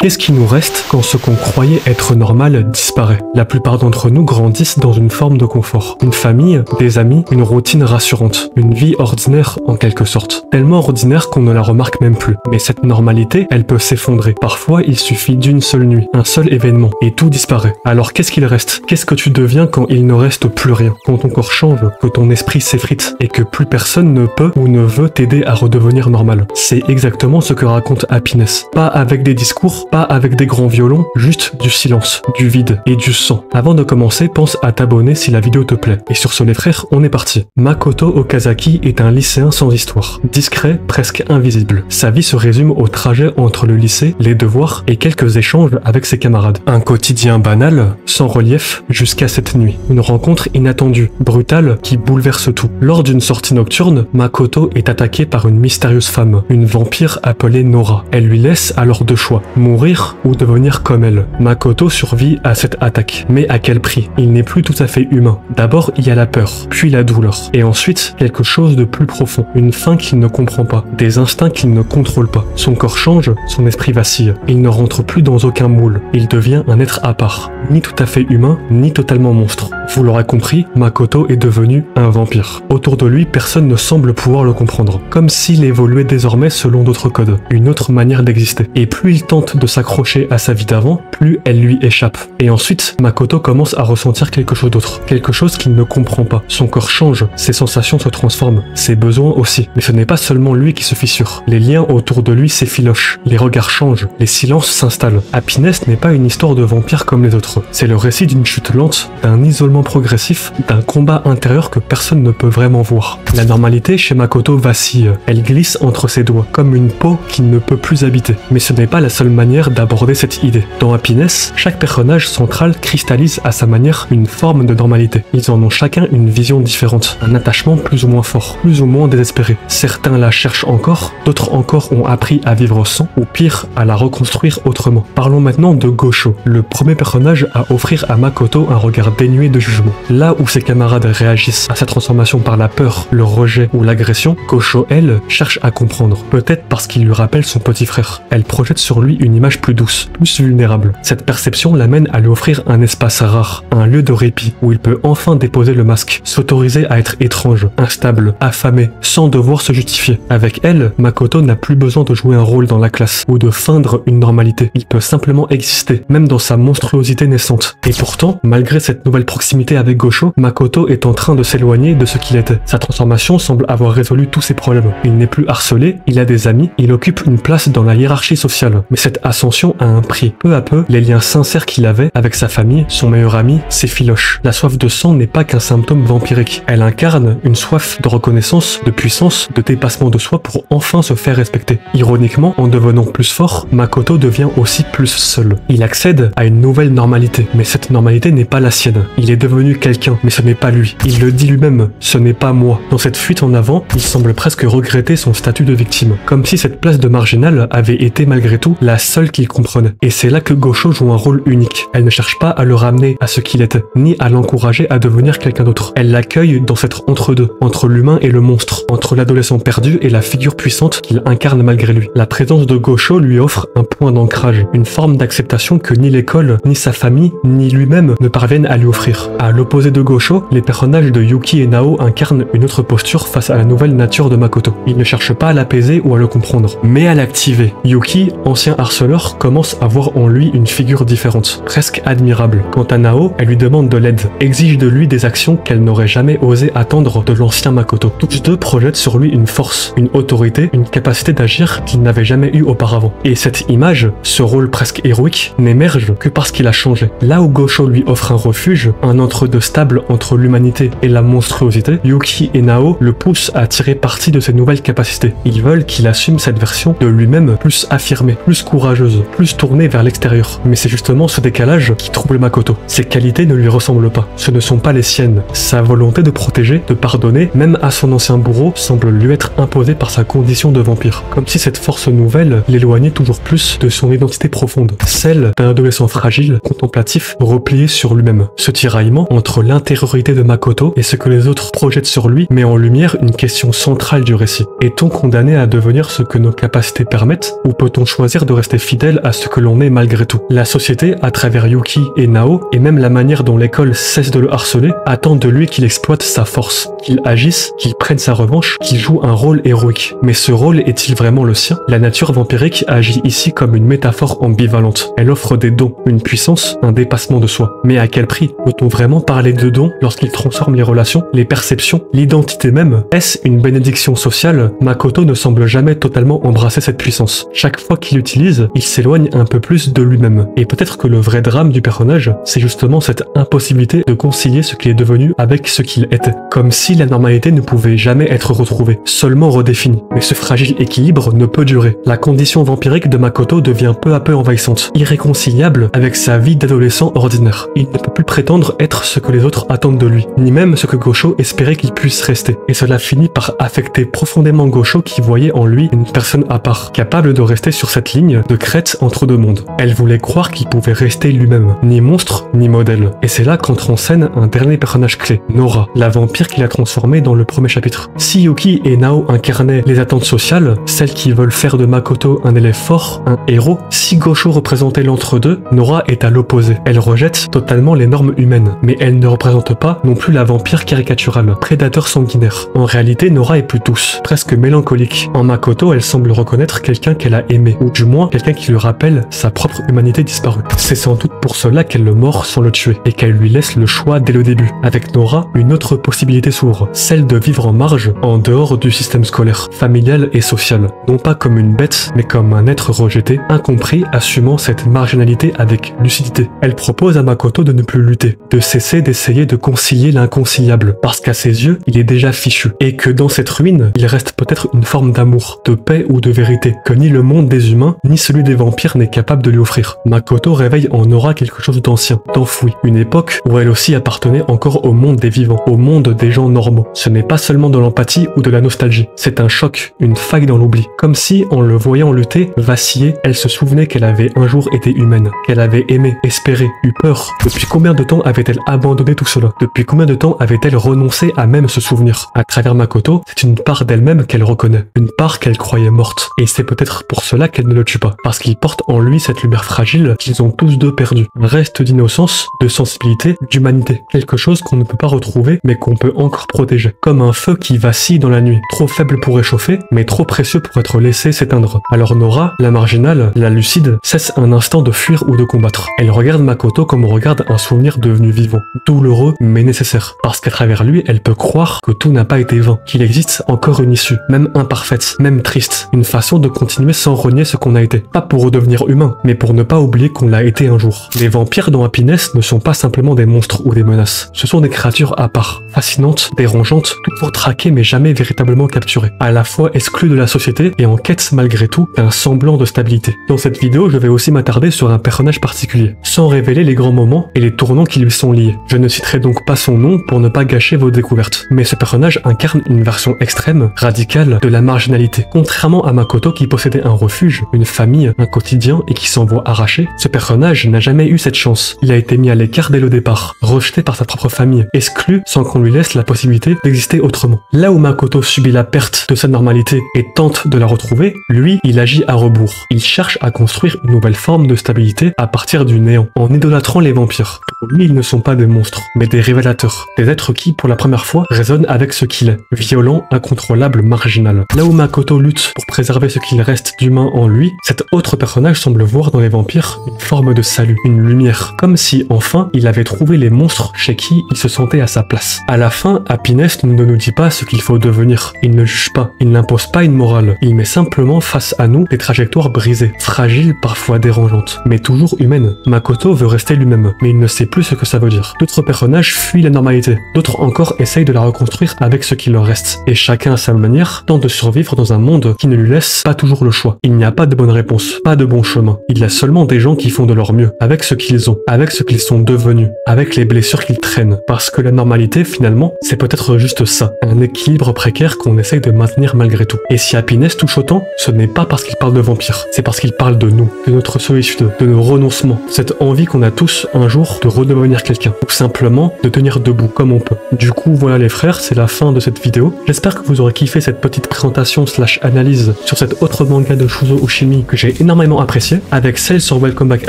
Qu'est-ce qui nous reste quand ce qu'on croyait être normal disparaît? La plupart d'entre nous grandissent dans une forme de confort. Une famille, des amis, une routine rassurante. Une vie ordinaire en quelque sorte. Tellement ordinaire qu'on ne la remarque même plus. Mais cette normalité, elle peut s'effondrer. Parfois, il suffit d'une seule nuit, un seul événement, et tout disparaît. Alors qu'est-ce qu'il reste? Qu'est-ce que tu deviens quand il ne reste plus rien? Quand ton corps change, que ton esprit s'effrite, et que plus personne ne peut ou ne veut t'aider à redevenir normal. C'est exactement ce que raconte Happiness. Pas avec des discours, pas avec des grands violons, juste du silence, du vide et du sang. Avant de commencer, pense à t'abonner si la vidéo te plaît. Et sur ce les frères, on est parti. Makoto Okazaki est un lycéen sans histoire. Discret, presque invisible. Sa vie se résume au trajet entre le lycée, les devoirs et quelques échanges avec ses camarades. Un quotidien banal, sans relief, jusqu'à cette nuit. Une rencontre inattendue, brutale, qui bouleverse tout. Lors d'une sortie nocturne, Makoto est attaqué par une mystérieuse femme, une vampire appelée Nora. Elle lui laisse alors deux choix, mourir ou devenir comme elle. Makoto survit à cette attaque. Mais à quel prix? Il n'est plus tout à fait humain. D'abord, il y a la peur, puis la douleur. Et ensuite, quelque chose de plus profond. Une faim qu'il ne comprend pas. Des instincts qu'il ne contrôle pas. Son corps change, son esprit vacille. Il ne rentre plus dans aucun moule. Il devient un être à part. Ni tout à fait humain, ni totalement monstre. Vous l'aurez compris, Makoto est devenu un vampire. Autour de lui, personne ne semble pouvoir le comprendre. Comme s'il évoluait désormais selon d'autres codes. Une autre manière d'exister. Et plus il tente de s'accrocher à sa vie d'avant, plus elle lui échappe. Et ensuite, Makoto commence à ressentir quelque chose d'autre. Quelque chose qu'il ne comprend pas. Son corps change, ses sensations se transforment, ses besoins aussi. Mais ce n'est pas seulement lui qui se fissure. Les liens autour de lui s'effilochent. Les regards changent, les silences s'installent. Happiness n'est pas une histoire de vampire comme les autres. C'est le récit d'une chute lente, d'un isolement progressif, d'un combat intérieur que personne ne peut vraiment voir. La normalité chez Makoto vacille. Elle glisse entre ses doigts, comme une peau qu'il ne peut plus habiter. Mais ce n'est pas la seule manière d'aborder cette idée. Dans Happiness, chaque personnage central cristallise à sa manière une forme de normalité. Ils en ont chacun une vision différente, un attachement plus ou moins fort, plus ou moins désespéré. Certains la cherchent encore, d'autres encore ont appris à vivre sans, ou pire, à la reconstruire autrement. Parlons maintenant de Gosho, le premier personnage à offrir à Makoto un regard dénué de jugement. Là où ses camarades réagissent à sa transformation par la peur, le rejet ou l'agression, Gosho, elle, cherche à comprendre. Peut-être parce qu'il lui rappelle son petit frère. Elle projette sur lui une image plus douce, plus vulnérable. Cette perception l'amène à lui offrir un espace rare, un lieu de répit, où il peut enfin déposer le masque, s'autoriser à être étrange, instable, affamé, sans devoir se justifier. Avec elle, Makoto n'a plus besoin de jouer un rôle dans la classe, ou de feindre une normalité. Il peut simplement exister, même dans sa monstruosité naissante. Et pourtant, malgré cette nouvelle proximité avec Gosho, Makoto est en train de s'éloigner de ce qu'il était. Sa transformation semble avoir résolu tous ses problèmes. Il n'est plus harcelé, il a des amis, il occupe une place dans la hiérarchie sociale. Mais cette ascension a un prix. Peu à peu, les liens sincères qu'il avait avec sa famille, son meilleur ami, s'effilochent. La soif de sang n'est pas qu'un symptôme vampirique. Elle incarne une soif de reconnaissance, de puissance, de dépassement de soi pour enfin se faire respecter. Ironiquement, en devenant plus fort, Makoto devient aussi plus seul. Il accède à une nouvelle normalité, mais cette normalité n'est pas la sienne. Il est devenu quelqu'un, mais ce n'est pas lui. Il le dit lui-même, ce n'est pas moi. Dans cette fuite en avant, il semble presque regretter son statut de victime, comme si cette place de marginal avait été malgré tout la seule qu'il comprenait. Et c'est là que Gosho joue un rôle unique. Elle ne cherche pas à le ramener à ce qu'il était, ni à l'encourager à devenir quelqu'un d'autre. Elle l'accueille dans cet entre-deux, entre l'humain et le monstre, entre l'adolescent perdu et la figure puissante qu'il incarne malgré lui. La présence de Gosho lui offre un point d'ancrage, une forme d'acceptation que ni l'école, ni sa famille, ni lui-même ne parviennent à lui offrir. À l'opposé de Gosho, les personnages de Yuki et Nao incarnent une autre posture face à la nouvelle nature de Makoto. Ils ne cherchent pas à l'apaiser ou à le comprendre, mais à l'activer. Yuki, ancien harceleur, commence à voir en lui une figure différente, presque admirable. Quant à Nao, elle lui demande de l'aide, exige de lui des actions qu'elle n'aurait jamais osé attendre de l'ancien Makoto. Tous deux projettent sur lui une force, une autorité, une capacité d'agir qu'il n'avait jamais eu auparavant. Et cette image, ce rôle presque héroïque, n'émerge que parce qu'il a changé. Là où Gosho lui offre un refuge, un entre-deux stable entre l'humanité et la monstruosité, Yuki et Nao le poussent à tirer parti de ses nouvelles capacités. Ils veulent qu'il assume cette version de lui-même plus affirmée, plus courageuse, plus tournée vers l'extérieur. Mais c'est justement ce décalage qui trouble Makoto. Ses qualités ne lui ressemblent pas. Ce ne sont pas les siennes. Sa volonté de protéger, de pardonner, même à son ancien bourreau, semble lui être imposée par sa condition de vampire. Comme si cette force nouvelle l'éloignait toujours plus de son identité profonde. Celle d'un adolescent fragile, contemplatif, replié sur lui-même. Ce tiraillement entre l'intériorité de Makoto et ce que les autres projettent sur lui met en lumière une question centrale du récit. Est-on condamné à devenir ce que nos capacités permettent, ou peut-on choisir de rester fidèle fidèle à ce que l'on est malgré tout. La société, à travers Yuki et Nao, et même la manière dont l'école cesse de le harceler, attend de lui qu'il exploite sa force, qu'il agisse, qu'il prenne sa revanche, qu'il joue un rôle héroïque. Mais ce rôle est-il vraiment le sien? La nature vampirique agit ici comme une métaphore ambivalente. Elle offre des dons, une puissance, un dépassement de soi. Mais à quel prix? Peut-on vraiment parler de dons lorsqu'il transforme les relations, les perceptions, l'identité même? Est-ce une bénédiction sociale? Makoto ne semble jamais totalement embrasser cette puissance. Chaque fois qu'il l'utilise, il s'éloigne un peu plus de lui-même. Et peut-être que le vrai drame du personnage, c'est justement cette impossibilité de concilier ce qu'il est devenu avec ce qu'il était. Comme si la normalité ne pouvait jamais être retrouvée, seulement redéfinie. Mais ce fragile équilibre ne peut durer. La condition vampirique de Makoto devient peu à peu envahissante, irréconciliable avec sa vie d'adolescent ordinaire. Il ne peut plus prétendre être ce que les autres attendent de lui, ni même ce que Gosho espérait qu'il puisse rester. Et cela finit par affecter profondément Gosho qui voyait en lui une personne à part, capable de rester sur cette ligne de crête entre deux mondes. Elle voulait croire qu'il pouvait rester lui-même, ni monstre, ni modèle. Et c'est là qu'entre en scène un dernier personnage clé, Nora, la vampire qu'il a transformée dans le premier chapitre. Si Yuki et Nao incarnaient les attentes sociales, celles qui veulent faire de Makoto un élève fort, un héros, si Gosho représentait l'entre-deux, Nora est à l'opposé. Elle rejette totalement les normes humaines, mais elle ne représente pas non plus la vampire caricaturale, prédateur sanguinaire. En réalité, Nora est plus douce, presque mélancolique. En Makoto, elle semble reconnaître quelqu'un qu'elle a aimé, ou du moins quelqu'un qui lui rappelle sa propre humanité disparue. C'est sans doute pour cela qu'elle le mord sans le tuer, et qu'elle lui laisse le choix dès le début. Avec Nora, une autre possibilité s'ouvre, celle de vivre en marge, en dehors du système scolaire, familial et social. Non pas comme une bête, mais comme un être rejeté, incompris, assumant cette marginalité avec lucidité. Elle propose à Makoto de ne plus lutter, de cesser d'essayer de concilier l'inconciliable, parce qu'à ses yeux, il est déjà fichu, et que dans cette ruine, il reste peut-être une forme d'amour, de paix ou de vérité, que ni le monde des humains, ni celui des vampires n'est capable de lui offrir. Makoto réveille en Nora quelque chose d'ancien, d'enfoui, une époque où elle aussi appartenait encore au monde des vivants, au monde des gens normaux. Ce n'est pas seulement de l'empathie ou de la nostalgie, c'est un choc, une faille dans l'oubli. Comme si, en le voyant lutter, vaciller, elle se souvenait qu'elle avait un jour été humaine, qu'elle avait aimé, espéré, eu peur. Depuis combien de temps avait-elle abandonné tout cela? Depuis combien de temps avait-elle renoncé à même se souvenir? À travers Makoto, c'est une part d'elle-même qu'elle reconnaît, une part qu'elle croyait morte. Et c'est peut-être pour cela qu'elle ne le tue pas, parce qu'il porte en lui cette lumière fragile qu'ils ont tous deux perdue. Un reste d'innocence, de sensibilité, d'humanité. Quelque chose qu'on ne peut pas retrouver, mais qu'on peut encore protéger. Comme un feu qui vacille dans la nuit, trop faible pour réchauffer, mais trop précieux pour être laissé s'éteindre. Alors Nora, la marginale, la lucide, cesse un instant de fuir ou de combattre. Elle regarde Makoto comme on regarde un souvenir devenu vivant, douloureux mais nécessaire, parce qu'à travers lui, elle peut croire que tout n'a pas été vain, qu'il existe encore une issue, même imparfaite, même triste, une façon de continuer sans renier ce qu'on a été. Pas pour redevenir humain, mais pour ne pas oublier qu'on l'a été un jour. Les vampires dans Happiness ne sont pas simplement des monstres ou des menaces, ce sont des créatures à part, fascinantes, dérangeantes, toujours traquées mais jamais véritablement capturées, à la fois exclues de la société et en quête malgré tout d'un semblant de stabilité. Dans cette vidéo, je vais aussi m'attarder sur un personnage particulier, sans révéler les grands moments et les tournants qui lui sont liés. Je ne citerai donc pas son nom pour ne pas gâcher vos découvertes, mais ce personnage incarne une version extrême, radicale, de la marginalité. Contrairement à Makoto qui possédait un refuge, une famille, un quotidien et qui s'en voit arraché, ce personnage n'a jamais eu cette chance. Il a été mis à l'écart dès le départ, rejeté par sa propre famille, exclu sans qu'on lui laisse la possibilité d'exister autrement. Là où Makoto subit la perte de sa normalité et tente de la retrouver, lui, il agit à rebours. Il cherche à construire une nouvelle forme de stabilité à partir du néant, en idolâtrant les vampires. Pour lui, ils ne sont pas des monstres, mais des révélateurs, des êtres qui, pour la première fois, résonnent avec ce qu'il est, violent, incontrôlable, marginal. Là où Makoto lutte pour préserver ce qu'il reste d'humain en lui, cet autre personnage semble voir dans les vampires une forme de salut, une lumière, comme si, enfin, il avait trouvé les monstres chez qui il se sentait à sa place. À la fin, Happiness ne nous dit pas ce qu'il faut devenir. Il ne juge pas, il n'impose pas une morale, il met simplement face à nous des trajectoires brisées, fragiles, parfois dérangeantes, mais toujours humaines. Makoto veut rester lui-même, mais il ne sait plus ce que ça veut dire. D'autres personnages fuient la normalité, d'autres encore essayent de la reconstruire avec ce qui leur reste, et chacun à sa manière tente de survivre dans un monde qui ne lui laisse pas toujours le choix. Il n'y a pas de bonne réponse, pas de bon chemin. Il y a seulement des gens qui font de leur mieux, avec ce qu'ils ont, avec ce qu'ils sont devenus, avec les blessures qu'ils traînent, parce que la normalité, finalement, c'est peut-être juste ça, un équilibre précaire qu'on essaye de maintenir malgré tout. Et si Happiness touche autant, ce n'est pas parce qu'il parle de vampires, c'est parce qu'il parle de nous, de notre solitude, de nos renoncements, cette envie qu'on a tous un jour de redevenir quelqu'un, ou simplement de tenir debout comme on peut. Du coup, voilà les frères, c'est la fin de cette vidéo. J'espère que vous aurez kiffé cette petite présentation slash analyse sur cet autre manga de Shuzo Oshimi que j'ai j'ai énormément apprécié. Avec celle sur Welcome Back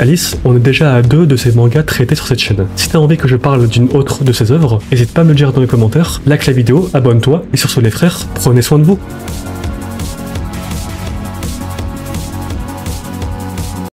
Alice, on est déjà à 2 de ces mangas traités sur cette chaîne. Si t'as envie que je parle d'une autre de ces œuvres, n'hésite pas à me le dire dans les commentaires, like la vidéo, abonne-toi, et sur ce les frères, prenez soin de vous.